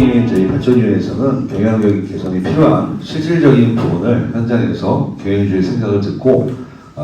저희 발전위원회에서는 경영력 개선이 필요한 실질적인 부분을 현장에서 경영주의 생각을 듣고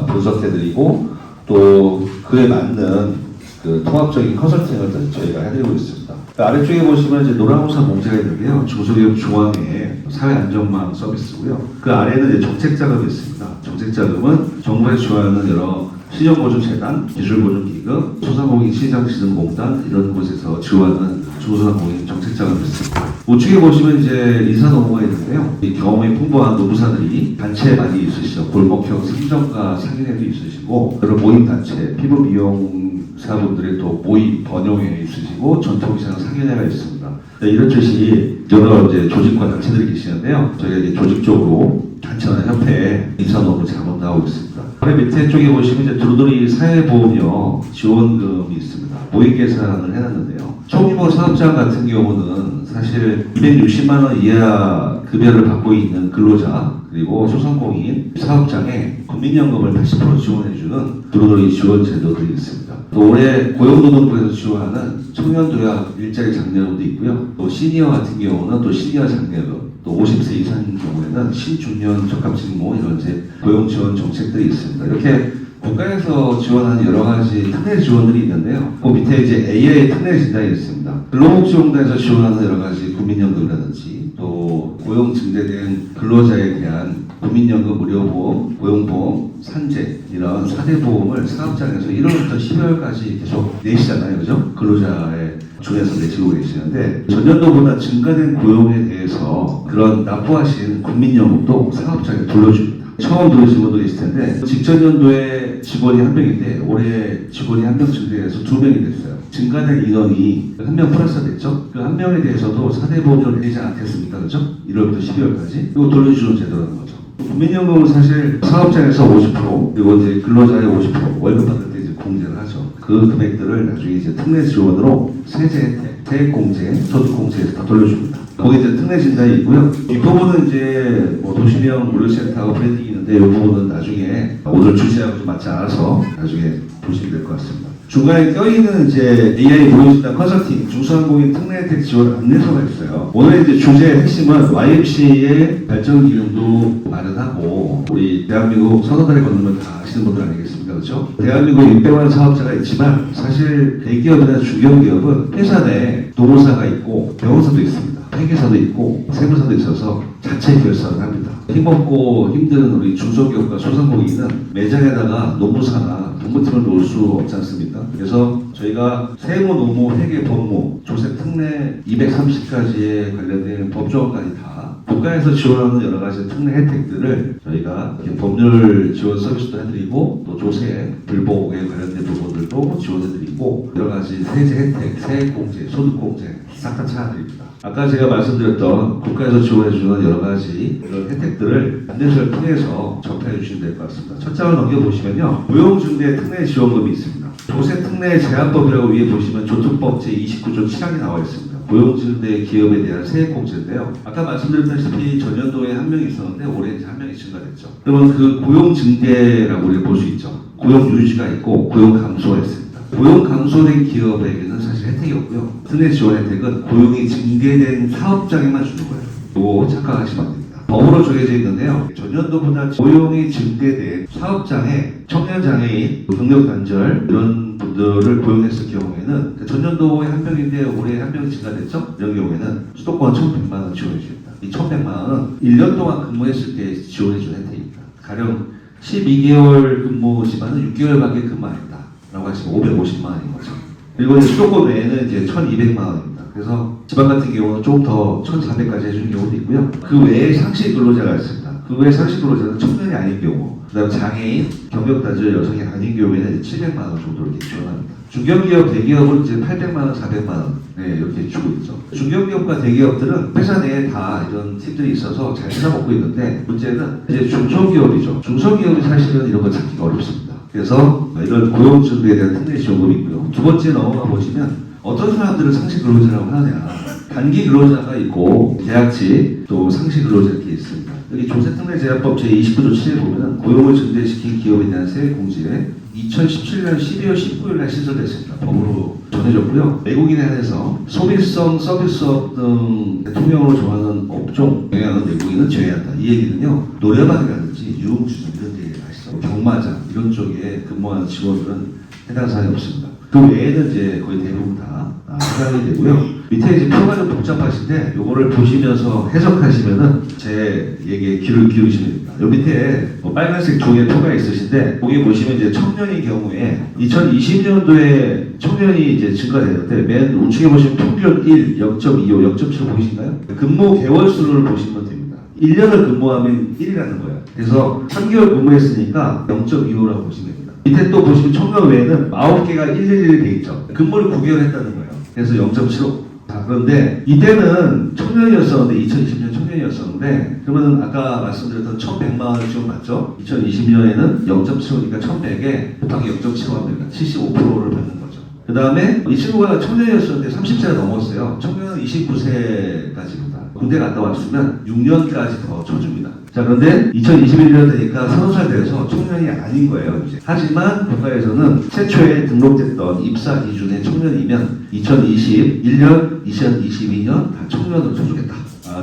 분석해드리고 또 그에 맞는 그 통합적인 컨설팅을 저희가 해드리고 있습니다. 아래쪽에 보시면 이제 노란우산 공제가 있는데요. 중소기업 중앙회 사회안전망 서비스고요. 그 아래에는 이제 정책자금이 있습니다. 정책자금은 정부에서 지원하는 여러 신용보증재단, 기술보증기금, 소상공인시장진흥공단 이런 곳에서 지원하는 중소상공인 정책자금이 있습니다. 우측에 보시면 이제 인사노무가 있는데요. 이 경험이 풍부한 노무사들이 단체에 많이 있으시죠. 골목형 상점가 상인회도 있으시고 여러 모임단체, 피부미용사분들의 또 모임 번영회 있으시고 전통시장 상인회가 있습니다. 이런 뜻이 여러 이제 조직과 단체들이 계시는데요. 저희가 이제 조직적으로 단체나 협회에 인사노무 자문하고 있습니다. 아래 밑에 쪽에 보시면 이제 두루두리 사회보험료 지원금이 있습니다. 모의 계산을 해놨는데요. 초기부 사업장 같은 경우는 사실 260만 원 이하 급여를 받고 있는 근로자 그리고 소상공인 사업장에 국민연금을 80% 지원해주는 두루두리 지원 제도들이 있습니다. 또 올해 고용노동부에서 지원하는 청년도약 일자리 장려금도 있고요. 또 시니어 같은 경우는 또 시니어 장려금, 또 50세 이상인 경우에는 신중년 적합직무 이런 이제 고용 지원 정책들이 있습니다. 이렇게 국가에서 지원하는 여러 가지 특례 지원들이 있는데요. 그 밑에 이제 AI 특례 진단이 있습니다. 근로복지공단에서 지원하는 여러 가지 국민연금이라든지 또 고용 증대된 근로자에 대한 국민연금 무료보험, 고용보험, 산재 이런 4대 보험을 사업장에서 1월부터 12월까지 계속 내시잖아요. 그죠? 근로자의 중에서 내시고 계시는데 전년도보다 증가된 고용에 대해서 그런 납부하신 국민연금도 사업장에 돌려줍니다. 처음 들으신 분도 있을 텐데 직전 연도에 직원이 1명인데 올해 직원이 1명 증대해서 2명이 됐어요. 증가된 인원이 1명 플러스 됐죠. 그 1명에 대해서도 4대 보험료를 내지 않겠습니까? 그죠? 1월부터 12월까지 이거 돌려주는 제도라는 거죠. 국민연금은 사실 사업장에서 50% 그리고 이제 근로자의 50% 월급 받을 때 이제 공제를 하죠. 그 금액들을 나중에 이제 특례 지원으로 세제 혜택, 세액공제, 소득공제에서 다 돌려줍니다. 거기 이제 특례 진단이 있고요. 이 부분은 이제 뭐 도시명 물류센터하고 브랜딩이 있는데 이 부분은 나중에 오늘 주제하고 좀 맞지 않아서 나중에 보시면 될 것 같습니다. 중간에 껴있는 이제 AI 모의진단 컨설팅 중소상공인 특례 혜택 지원 안내서가 있어요. 오늘 이제 주제의 핵심은 YMCA의 발전 기능도 마련하고 우리 대한민국 서너다리 건너면 다 아시는 분들 아니겠습니까? 그렇죠? 대한민국 600만 사업자가 있지만 사실 대기업이나 중견기업은 회사 내에 노무사가 있고 병원사도 있습니다. 회계사도 있고 세무사도 있어서 자체 결산을 합니다. 힘없고 힘든 우리 중소기업과 소상공인은 매장에다가 노무사나 법무팀을 놓을 수 없지 않습니까? 그래서 저희가 세무, 노무, 회계, 법무, 조세, 특례 230가지에 관련된 법조항까지 다 국가에서 지원하는 여러 가지 특례 혜택들을 저희가 법률 지원 서비스도 해드리고 또 조세, 불복에 관련된 부분들도 지원해드리고 여러 가지 세제 혜택, 세액공제, 소득공제 싹 다 찾아드립니다. 아까 제가 말씀드렸던 국가에서 지원해주는 여러 가지 이런 혜택들을 안내서를 통해서 접해 주시면 될 것 같습니다. 첫 장을 넘겨보시면요. 고용중대 특례 지원금이 있습니다. 조세 특례 제한법이라고 위에 보시면 조특법 제29조 7항이 나와 있습니다. 고용중대 기업에 대한 세액공제인데요. 아까 말씀드렸다시피 전년도에 1명이 있었는데 올해 이제 1명이 증가됐죠. 그러면 그 고용증대라고 우리가 볼 수 있죠. 고용 유지가 있고 고용 감소가 있습니다. 고용 감소된 기업에게는 사실 혜택이 없고요. 특례 지원 혜택은 고용이 증대된 사업장에만 주는 거예요. 이거 착각하시면 안 됩니다. 법으로 정해져 있는데요. 전년도보다 고용이 증대된 사업장에 청년장애인, 경력단절 이런 분들을 고용했을 경우에는 전년도에 1명인데 올해 1명이 증가됐죠? 이런 경우에는 수도권 1,100만 원 지원해 줍니다. 이 1,100만 원은 1년 동안 근무했을 때 지원해 준 혜택입니다. 가령 12개월 근무지만은 6개월밖에 근무 안 했다. 라고 하시면 550만 원인 거죠. 그리고 이제 수도권 외에는 이제 1,200만 원입니다. 그래서 지방 같은 경우는 조금 더 1,400까지 해주는 경우도 있고요. 그 외에 상시 근로자가 있습니다. 그 외에 상시 근로자는 청년이 아닌 경우, 그 다음 장애인, 경력단절 여성이 아닌 경우에는 700만 원 정도 이렇게 지원합니다. 중견기업, 대기업은 이제 800만 원, 400만 원 이렇게 주고 있죠. 중견기업과 대기업들은 회사 내에 다 이런 팀들이 있어서 잘 살아먹고 있는데 문제는 이제 중소기업이죠. 중소기업이 사실은 이런 거 찾기가 어렵습니다. 그래서 이런 고용증대에 대한 특례 지원금이 있고요. 두 번째 넘어가 보시면 어떤 사람들을 상시 근로자라고 하느냐. 단기 근로자가 있고 계약직 또 상시 근로자 이렇게 있습니다. 여기 조세특례제한법 제29조 7에 보면은 고용을 증대시킨 기업에 대한 세액공제에 2017년 12월 19일 날 신설됐습니다. 법으로 전해졌고요. 외국인에 한해서 소비성 서비스업 등 대통령으로 정하는 업종 영향을 외국인은 제외한다. 이 얘기는요. 노래방이라든지 유흥주점 이런 데 아시죠? 경마장 이런 쪽에 근무하는 직원들은 해당 사항이 없습니다. 그 외에는 이제 거의 대부분 다 해당이 되고요. 밑에 이제 표가 좀 복잡하신데 요거를 보시면서 해석하시면은 제 얘기에 귀를 기울이시면 됩니다. 요 밑에 뭐 빨간색 두 개 표가 있으신데 거기 보시면 이제 청년의 경우에 2020년도에 청년이 이제 증가되는데 맨 우측에 보시면 평균 1, 0.25, 0.7 보이신가요? 근무 개월 수를 보시면 됩니다. 1년을 근무하면 1이라는 거예요. 그래서 3개월 근무했으니까 0.25라고 보시면 됩니다. 밑에 또 보시면 청년 외에는 9개가 111이 돼 있죠. 근무를 9개월 했다는 거예요. 그래서 0.75. 자, 그런데 이때는 청년이었었는데 2020년 청년이었었는데 그러면 아까 말씀드렸던 1,100만 원을 지금 받죠. 2020년에는 0.75니까 1,100에 곱하기 0.75 합니다. 75%를 받는 거죠. 그 다음에 이 친구가 청년이었었는데 30세가 넘었어요. 청년은 29세까지입니다. 군대 갔다 왔으면 6년까지 더 쳐줍니다. 자, 그런데 2021년 되니까 30살 돼서 청년이 아닌 거예요, 이제. 하지만 국가에서는 최초에 등록됐던 입사 기준의 청년이면 2021년, 2022년 다 청년으로 쳐주겠다.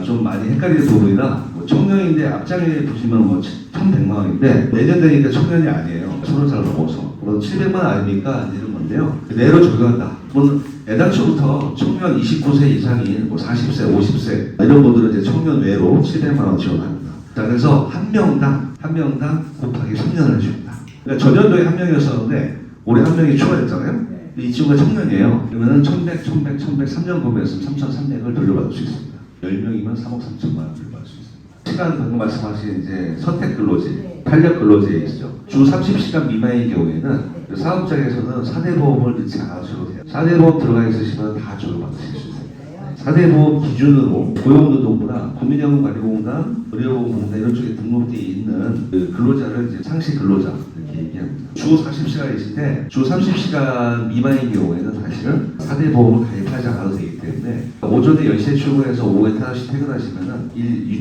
좀 많이 헷갈리는 부분이라 뭐 청년인데 앞장에 보시면 뭐 1,100만 원인데 내년 되니까 청년이 아니에요. 30살 넘어서. 그럼 700만 원 아닙니까? 이런 건데요. 그대로 적용한다. 물론 애당초부터 청년 29세 이상인 뭐 40세, 50세 이런 분들은 이제 청년 외로 700만 원 지원합니다. 자, 그래서 한 명당 곱하기 3년을 줍니다. 그러니까 전년도에 한 명이었었는데 올해 한 명이 추가됐잖아요. 이 친구가 청년이에요. 그러면은 1,100, 3년 근무했으면 3,300을 돌려받을 수 있습니다. 10명이면 3억 3천만 원 돌려받을 수 있습니다. 시간 방금 말씀하신 이제 선택 근로제, 탄력 근로제에 있죠. 주 30시간 미만의 경우에는 사업장에서는 4대 보험을 넣지 않으셔도 돼요. 4대 보험 들어가 있으시면 다 돌려받으실 수 있습니다. 4대 보험 기준으로 고용노동부나 국민연금관리공단, 의료보험공단 이런 쪽에 등록되어 있는 그 근로자를 이제 상시 근로자 이렇게 얘기합니다. 주 40시간이신데 주 30시간 미만인 경우에는 사실은 4대 보험을 가입하지 않아도 되기 때문에 오전에 10시에 출근해서 오후에 5시 퇴근하시면은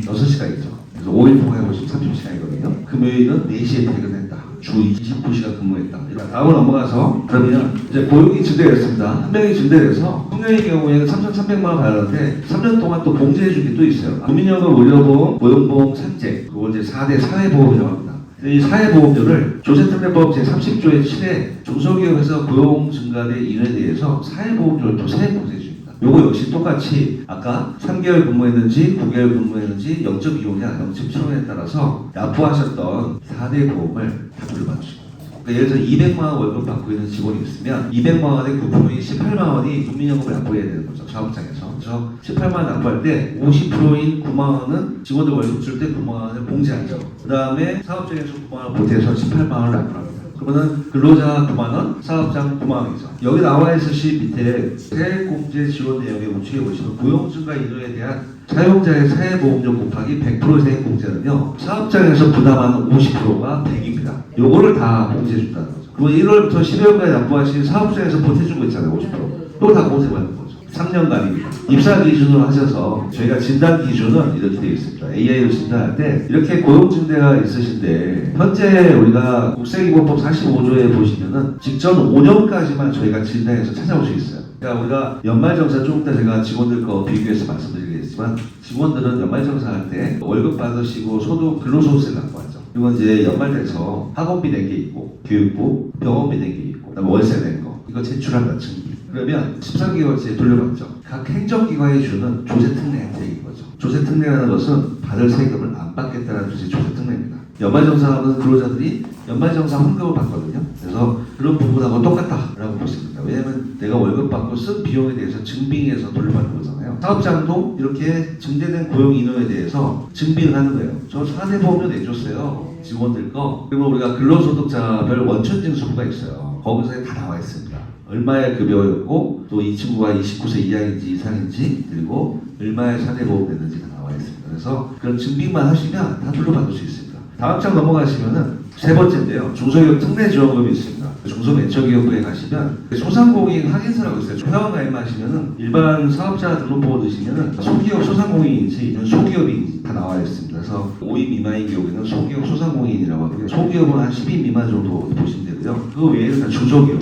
6시간이죠. 그래서 5일 통화해보시면 30시간이거든요. 금요일은 4시에 퇴근했다. 주 29시간 근무했다. 다음을 넘어가서 그러면 이제 고용이 증대됐습니다. 한 명이 증대돼서 청년의 경우에는 3,300만 원 받았는데 3년 동안 또 봉제해 준 게 또 있어요. 국민연금, 의료보험, 고용보험, 산재 그걸 이제 4대 사회보험이라고 합니다. 이 사회보험료를 조세특례법 제30조의 7에 중소기업에서 고용 증가된 인원에 대해서 사회보험료를 또 세액 봉제해 줍니다. 요거 역시 똑같이 아까 3개월 근무했는지 9개월 근무했는지 0.25냐 0.75냐에 따라서 납부하셨던 4대 보험을 다 돌려받으십니다. 그러니까 예를 들어 200만 원 월급 받고 있는 직원이 있으면 200만 원의 9%인 18만 원이 국민연금을 납부해야 되는 거죠. 사업장에서. 그래서 18만 원 납부할 때 50%인 9만 원은 직원들 월급 줄 때 9만 원을 봉제하죠. 그 다음에 사업장에서 9만 원을 보태서 18만 원을 납부합니다. 그러면은 근로자 9만 원, 사업장 9만 원이죠. 여기 나와 있으신 밑에 세액공제 지원 내용에 우측에 보시면 고용증가 인원에 대한 사용자의 사회보험료 곱하기 100% 세액공제는요. 사업장에서 부담하는 50%가 100입니다. 요거를 다 봉제해준다는 거죠. 그리고 1월부터 12월까지 납부하신 사업장에서 보태준 거 있잖아요. 50%. 또 다 봉제받는 거죠. 3년간입니다. 입사 기준으로 하셔서 저희가 진단 기준은 이렇게 되어 있습니다. AI로 진단할 때 이렇게 고용증대가 있으신데 현재 우리가 국세기본법 45조에 보시면은 직전 5년까지만 저희가 진단해서 찾아올 수 있어요. 그러니까 우리가 연말정산 조금 이따 제가 직원들 거 비교해서 말씀드리겠지만 직원들은 연말정산 할 때 월급 받으시고 소득 근로소득세를 납부하죠. 그리고 이제 연말돼서 학원비 낸 게 있고 교육부, 병원비 낸 게 있고 그다음에 월세 낸 거 이거 제출한다 증기. 그러면 13개월째 돌려받죠. 각 행정기관이 주는 조세특례 혜택인 거죠. 조세특례라는 것은 받을 세금을 안 받겠다는 뜻의 조세특례입니다. 연말정산하는 근로자들이 연말정산 환급을 받거든요. 그래서 그런 부분하고 똑같다라고 볼 수 있습니다. 왜냐하면 내가 월급 받고 쓴 비용에 대해서 증빙해서 돌려받는 거잖아요. 사업장도 이렇게 증대된 고용 인원에 대해서 증빙을 하는 거예요. 저 4대 보험료 내줬어요. 직원들 거. 그러면 우리가 근로소득자별 원천징수부가 있어요. 거기서 다 나와 있습니다. 얼마의 급여였고 또 이 친구가 29세 이하인지 이상인지 그리고 얼마의 4대 보험 냈는지가 나와 있습니다. 그래서 그런 증빙만 하시면 다 돌려받을 수 있습니다. 다음 장 넘어가시면은 세 번째인데요. 중소기업 특례지원금이 있습니다. 중소벤처기업부에 가시면 소상공인 확인서라고 있어요. 회원 가입하시면은 일반 사업자 등록번호 넣으시면은 소기업 소상공인인지 소기업인지 다 나와 있습니다. 그래서 5인 미만인 경우에는 소기업 소상공인이라고 하고요. 소기업은 한 10인 미만 정도 보시면 되고요. 그 외에는 다 중소기업.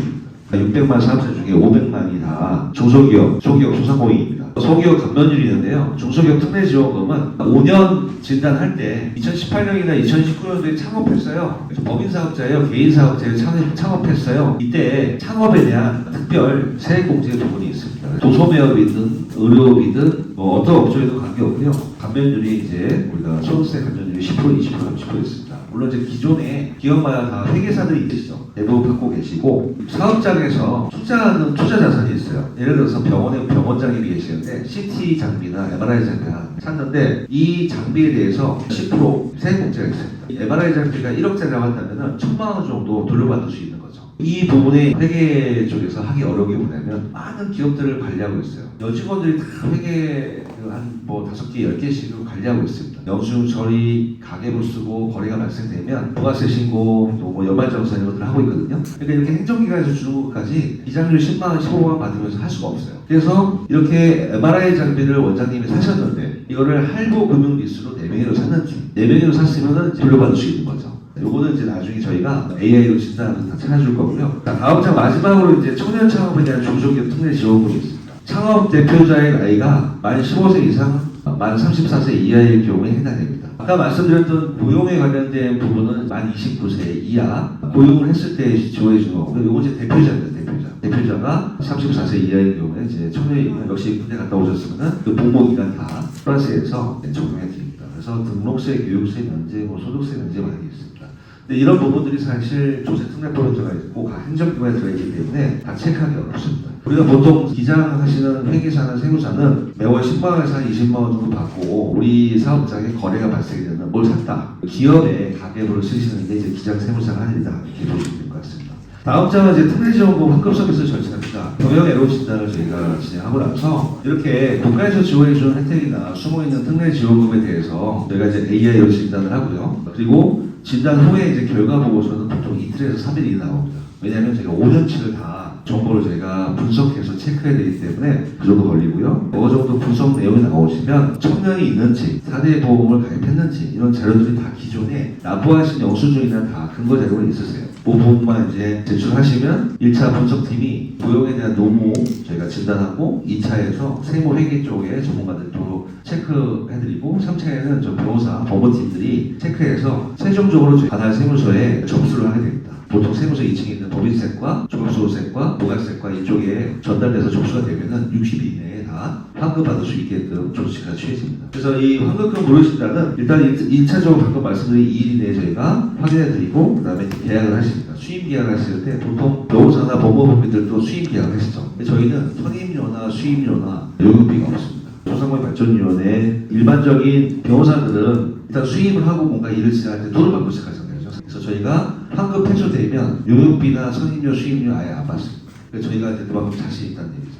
600만 사업자 중에 500만이 다 중소기업, 소기업 소상공인입니다. 소기업 감면율이 있는데요. 중소기업 특례지원금은 5년 진단할 때 2018년이나 2019년도에 창업했어요. 법인 사업자예요, 개인 사업자예요, 창업했어요. 이때 창업에 대한 특별 세액공제 부분이 있습니다. 도소매업이든 의료업이든 어떤 업종에도 관계없고요. 감면율이 이제 우리가 소득세 감면율이 10%, 20%, 30% 있습니다. 물론 이제 기존에 기업마다 다 회계사들이 있으시죠. 대부분 갖고 계시고 사업장에서 투자하는 투자 자산이 있어요. 예를 들어서 병원에 병원장님이 계시는데 CT 장비나 MRI 장비가 샀는데 이 장비에 대해서 10% 세액 공제가 있습니다. MRI 장비가 1억짜리라고 한다면 1,000만 원 정도 돌려받을 수 있는 거죠. 이 부분에 회계 쪽에서 하기 어려운 게 뭐냐면 많은 기업들을 관리하고 있어요. 여직원들이 다 회계 한 5개, 10개씩을 관리하고 있습니다. 영수증 처리, 가계부 쓰고 거래가 발생되면 부가세 신고, 또 연말정산 이런 것들을 하고 있거든요. 그러니까 이렇게 행정기관에서 주는 것까지 이장률 10만 원, 15만 원 받으면서 할 수가 없어요. 그래서 이렇게 MRI 장비를 원장님이 사셨는데 이거를 할부 금융 리스로 4명이로 샀는지 4명이로 샀으면 돌려받을 수 있는 거죠. 요거는 이제 나중에 저희가 AI로 진단을 다 찾아줄 거고요. 다음 장 마지막으로 이제 청년 창업에 대한 중소기업 특례 지원금이 있습니다. 창업 대표자의 나이가 만 15세 이상, 만 34세 이하일 경우에 해당됩니다. 아까 말씀드렸던 고용에 관련된 부분은 만 29세 이하 고용을 했을 때 지원해 주는 거고요. 요건 이제 대표자입니다. 대표자가 34세 이하인 경우에 이제 청년이 역시 군대 갔다 오셨으면은 그 복무기간 다 플러스해서 적용해 드립니다. 그래서 등록세, 교육세 면제, 소득세 면제 많이 있습니다. 근데 이런 부분들이 사실 조세특례법에 들어가 있고 각 행정기관에 들어있기 때문에 다 체크하기 어렵습니다. 우리가 보통 기장하시는 회계사나 세무사는 매월 10만 원에서 한 20만 원 정도 받고 우리 사업장에 거래가 발생이 되면 뭘 샀다. 기업에 가계부를 쓰시는 게 이제 기장 세무사가 할 일이다. 이렇게 보시면 될 것 같습니다. 다음 장은 이제 특례지원금 환급 서비스 절차입니다. 경영 애로 진단을 저희가 진행하고 나서 이렇게 국가에서 지원해주는 혜택이나 숨어있는 특례지원금에 대해서 저희가 이제 AI로 진단을 하고요. 그리고 진단 후에 이제 결과 보고서는 보통 이틀에서 3일이 나옵니다. 왜냐하면 저희가 5년치를 다 정보를 저희가 분석해서 체크해야 되기 때문에 그 정도 걸리고요. 어느 정도 분석 내용이 나오시면 청년이 있는지, 4대 보험을 가입했는지 이런 자료들이 다 기존에 납부하신 영수증이나 다 근거 자료가 있으세요. 그 부분만 이제 제출하시면 1차 분석팀이 고용에 대한 노무 저희가 진단하고 2차에서 세무회계 쪽에 전문가들도 체크해드리고 3차에는 저 변호사, 법무팀들이 체크해서 최종적으로 관할 세무서에 접수를 하게 됩니다. 보통 세무서 2층에 있는 법인세과 종합소득세과 부가세과 이쪽에 전달돼서 접수가 되면은 60일 이내에 다 환급받을 수 있게끔 조치가 취해집니다. 그래서 이 환급금 무료진단은 일단 1차적으로 방금 말씀드린 2일 이내에 저희가 확인해드리고 그 다음에 계약을 하십니다. 수임 계약을 하실 때 보통 변호사나 법무법인들도 수임 계약을 하시죠. 저희는 선임료나 수임료나 요금비가 없습니다. 소상공인발전위원회 일반적인 변호사들은 일단 수임을 하고 뭔가 일을 진행할 때 돈을 받고 시작하잖아요. 그래서 저희가 환급 회수되면 요금비나 선임료, 수임료 아예 안 받습니다. 그래서 저희가 이제 그만큼 자신 있다는 얘기죠.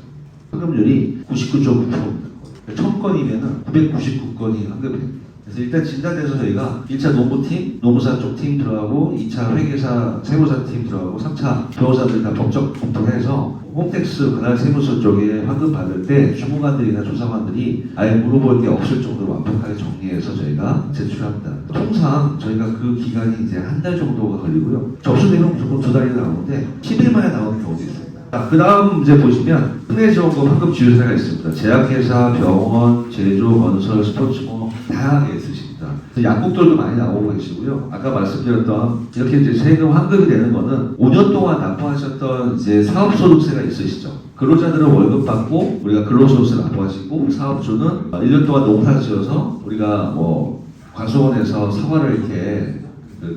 환급률이 99.9%입니다. 1000건이면 999건이 환급이 됩니다. 그래서 일단 진단돼서 저희가 1차 노무팀, 노무사 쪽 팀 들어가고 2차 회계사, 세무사 팀 들어가고 3차 변호사들 다 법적 검토를 해서 홈택스 관할 세무서 쪽에 환급 받을 때 주무관들이나 조사관들이 아예 물어볼 게 없을 정도로 완벽하게 정리해서 저희가 제출합니다. 통상 저희가 그 기간이 이제 한 달 정도가 걸리고요. 접수되면 무조건 2달이 나오는데 10일 만에 나오는 경우도 있어요. 그 다음 이제 보시면 특례지원금 환급 지원사가 있습니다. 제약회사, 병원, 제조, 건설, 스포츠모 다양하게 있으십니다. 약국들도 많이 나오고 계시고요. 아까 말씀드렸던 이렇게 이제 세금 환급이 되는 거는 5년 동안 납부하셨던 이제 사업소득세가 있으시죠. 근로자들은 월급 받고 우리가 근로소득세 납부하시고 사업주는 1년 동안 농사 지어서 우리가 과수원에서 사과를 이렇게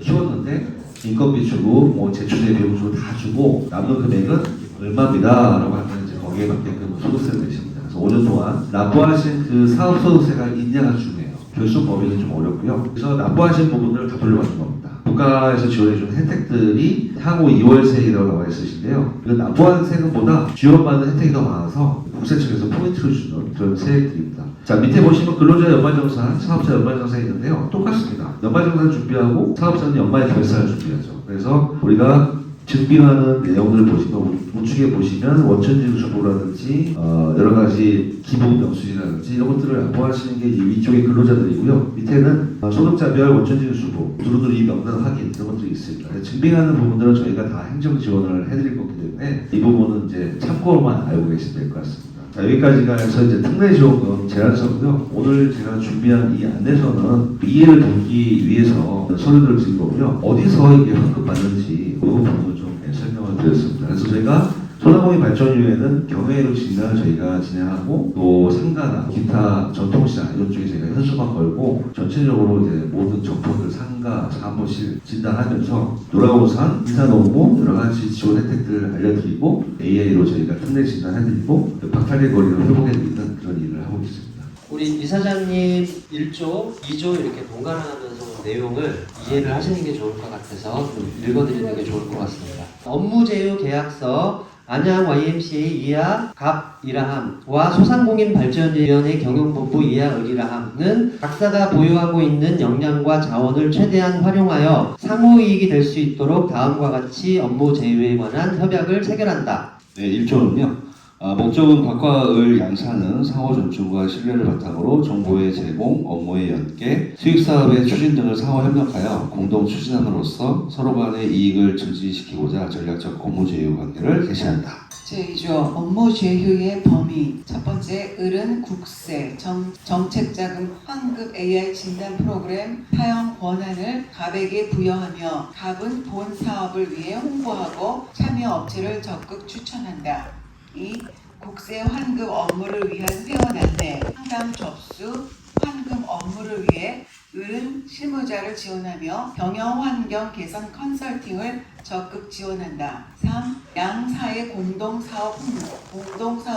키웠는데 인건비 주고 제초제 비용 주고 다 주고 남는 금액은 얼마입니다라고 하면 이제 거기에 맞게끔 소득세를 내십니다. 그래서 5년 동안 납부하신 그 사업 소득세가 인정가 중요해요. 결손 범위는 좀 어렵고요. 그래서 납부하신 부분들을 다 돌려받는 겁니다. 국가에서 지원해주는 혜택들이 향후 2월세이라고 나와 있으신데요. 그 납부하는 세금보다 지원받는 혜택이 더 많아서 국세청에서 포인트를 주는 그런 세액들입니다. 자, 밑에 보시면 근로자 연말정산, 사업자 연말정산이 있는데요. 똑같습니다. 연말정산 준비하고 사업자는 연말 결산을 준비하죠. 그래서 우리가 증빙하는 내용을 보시면 우측에 보시면 원천징수부라든지 여러 가지 기본 명수지라든지 이런 것들을 양보하시는 게 위쪽의 근로자들이고요. 밑에는 소득자별 원천징수부 두루두루 이 명단 확인 이런 것들이 있습니다. 증빙하는 부분들은 저희가 다 행정 지원을 해드릴 거기 때문에 이 부분은 이제 참고만 알고 계시면 될 것 같습니다. 자, 여기까지가 해서 이제 특례지원금 제안서고요. 오늘 제가 준비한 이 안내서는 이해를 돕기 위해서 서류들을 드린 거고요. 어디서 이게 환급 받는지 그 부분을 좀 설명을 드렸습니다. 그래서 저희가 소상공인 발전위원회는 경외로 진단을 저희가 진행하고 또 상가나 기타 전통시장 이런 쪽에 저희가 현수막 걸고 전체적으로 이제 모든 점포들 상가, 사무실 진단하면서 노라우산, 인사농고 여러 가지 지원 혜택들을 알려드리고 AI로 저희가 특례 진단해드리고 박탈의 거리를 회복해드리는 그런 일을 하고 있습니다. 우리 이사장님 1조, 2조 이렇게 번갈아가면서 내용을 이해를 하시는 게 좋을 것 같아서 좀 읽어드리는 게 좋을 것 같습니다. 업무 제휴 계약서 안양 YMCA 이하 갑 이라함과 소상공인 발전위원회 경영본부 이하 을이라함은 각사가 보유하고 있는 역량과 자원을 최대한 활용하여 상호이익이 될 수 있도록 다음과 같이 업무 제휴에 관한 협약을 체결한다. 네, 1조는요. 목적은 곽과 을 양사는 상호 존중과 신뢰를 바탕으로 정보의 제공, 업무의 연계, 수익사업의 추진 등을 상호 협력하여 공동 추진함으로써 서로 간의 이익을 증진시키고자 전략적 업무 제휴 관계를 개시한다. 제2조 업무 제휴의 범위. 첫 번째, 을은 국세, 정책자금, 환급 AI 진단 프로그램 사용 권한을 갑에게 부여하며 갑은 본 사업을 위해 홍보하고 참여 업체를 적극 추천한다. 2. 국세 환급 업무를 위한 회원 안내, 상담 접수, 환급 업무를 위해 을은 실무자를 지원하며 경영 환경 개선 컨설팅을 적극 지원한다. 3. 양사의 공동사업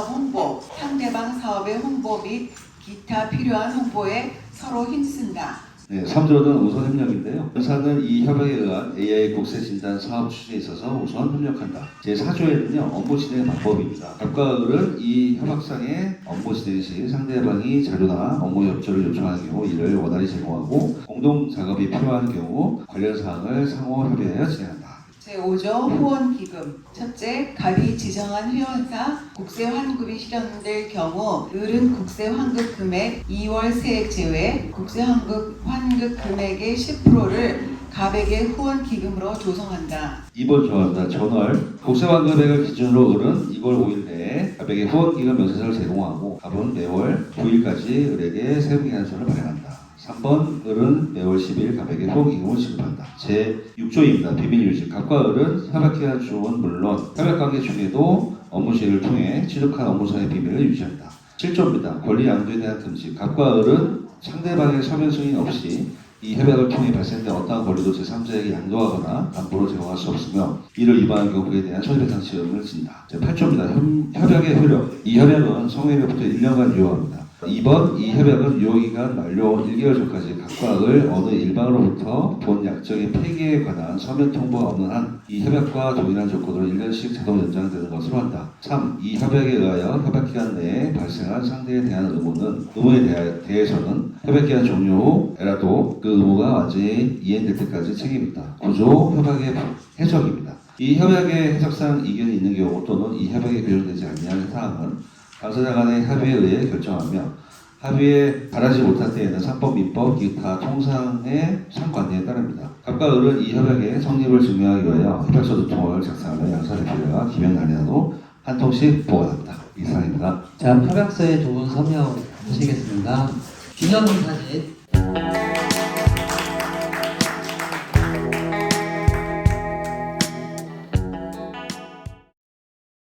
홍보, 상대방 사업의 홍보 및 기타 필요한 홍보에 서로 힘쓴다. 네, 3조는 우선 협력인데요. 회사는 이 협약에 의한 AI 국세 진단 사업 추진에 있어서 우선 협력한다. 제4조에는요, 업무 진행 방법입니다. 각과 을은 이 협약상의 업무 진행 시 상대방이 자료나 업무 협조를 요청하는 경우 이를 원활히 제공하고 공동 작업이 필요한 경우 관련 사항을 상호 협의하여 진행한다. 제5조 후원기금. 첫째, 갑이 지정한 회원사 국세 환급이 실현될 경우 을은 국세 환급 금액 2월 세액 제외 국세 환급 금액의 10%를 갑에게 후원기금으로 조성한다. 2번 조합입니다. 전월 국세 환급액을 기준으로 을은 2월 5일 내에 갑에게 후원기금 명세서를 제공하고 갑은 매월 9일까지 을에게 세무기한서를 발행한다. 3번 을은 매월 10일 갑에게 후원기금을 지급한다. 제6조입니다. 비밀유지. 갑과 을은 협약기간 중은 물론 협약관계 중에도 업무 제휴를 통해 취득한 업무상의 비밀을 유지한다. 7조입니다. 권리 양도에 대한 금지. 갑과 을은 상대방의 서면 승인 없이 이 협약을 통해 발생된 어떠한 권리도 제3자에게 양도하거나 담보로 제공할 수 없으며 이를 위반한 경우에 대한 손해배상 책임을 진다. 제8조입니다. 협약의 효력. 이 협약은 성회로부터 1년간 유효합니다. 2번, 이 협약은 유효기간 만료 1개월 전까지 각과 을 어느 일방으로부터 본 약정의 폐기에 관한 서면 통보가 없는 한 이 협약과 동일한 조건으로 1년씩 자동 연장되는 것으로 한다. 3. 이 협약에 의하여 협약기간 내에 발생한 상대에 대한 의무에 대해서는 협약기간 종료 후에라도 그 의무가 완전히 이행될 때까지 책임있다. 9조 협약의 해석입니다. 이 협약의 해석상 이견이 있는 경우 또는 이 협약에 규정되지 아니하는 사항은 당사자 간의 협의에 의해 결정하며 합의에 달하지 못할 때에는 상법, 민법, 기타 통상의 상관계에 따릅니다. 갑과 을은 이 협약의 성립을 증명하기 위하여 협약서 두 통을 작성하며 양사 대표가 기명 날인으로 한 통씩 보관합니다. 이상입니다. 자, 협약서에 두 분 서명하시겠습니다. 기념사진.